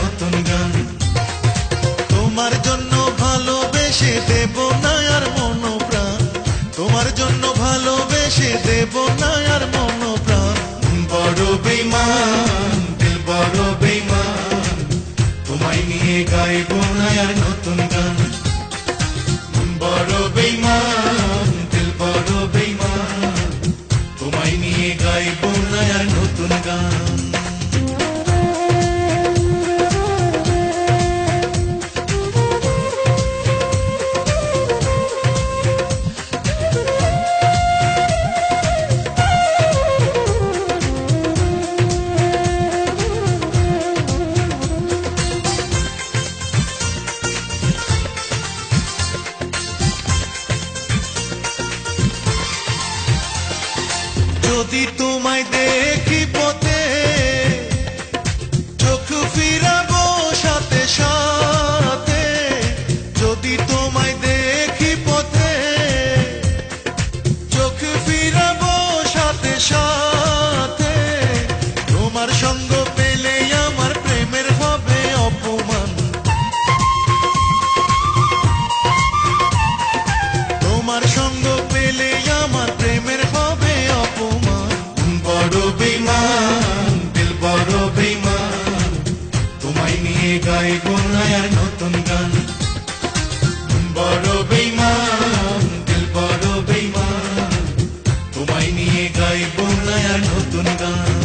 নতুন গান। তোমার জন্য ভালোবেসে দেব না আর মন প্রাণ, তোমার জন্য ভালোবেসে দেব না আর মন প্রাণ। বড় বেঈমান দিল বড় বেঈমান, তোমায় নিয়ে গাইব না আর নতুন গান। বড় বেঈমান দিল বড় বেঈমান, তোমায় নিয়ে গাইব না আর নতুন গান। যদি তোমায় দেখি পথে, চোখ ফিরাবো সাথে সাথে। যদি তোমায় দেখি পথে, চোখ ফিরাবো সাথে সাথে। তোমার সঙ্গ পেলে আমার প্রেমের হবে অপমান, তোমার সঙ্গ পেলে আমার প্রেমের হবে অপমান। বড় বেঈমান দিল বড় বেঈমান, তোমায় নিয়ে গাইব না আর নতুন গান। বড় বেঈমান দিল বড় বেঈমান, তোমায় নিয়ে গাইব না আর নতুন গান।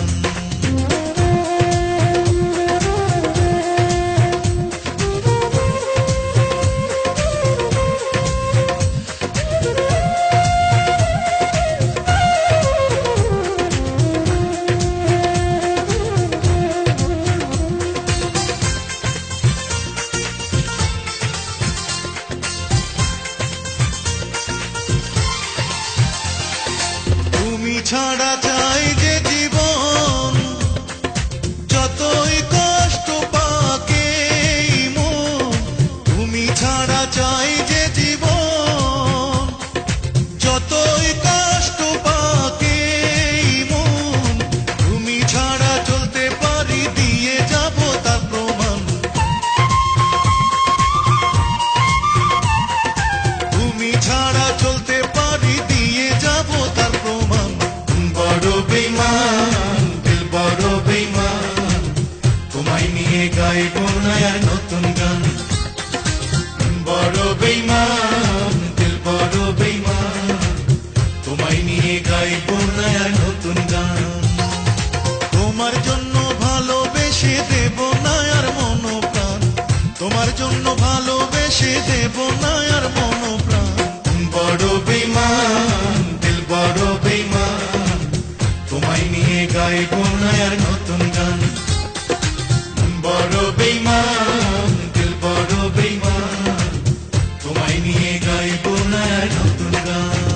তুমি ছাড়া চাই যে জীবন, যতই কষ্ট পাকে মন। তুমি ছাড়া চাই যে জীবন, যতই কষ্ট পাকে মন। তুমি ছাড়া চলতে পারি দিয়ে যাব তার প্রমাণ, তুমি ছাড়া চলতে পারি দিয়ে যাব তার প্রমাণ। বড় বেঈমান দিল বড় বেঈমান, তোমায় নিয়ে গাইব না আর নতুন গান। বড় বেঈমান দিল বড় বেঈমান, তোমায় নিয়ে গাইব না আর নতুন গান। তোমার জন্য ভালোবেসে দেব না আর মন প্রাণ, তোমার জন্য ভালোবেসে দেব না আর মন প্রাণ। বড় বেঈমান দিল বড় বেঈমান, তোমায় নিয়ে গাইব না আর নতুন গান। বড় বেঈমান দিল বড় বেঈমান, তোমায় নিয়ে গাইব না আর নতুন গান।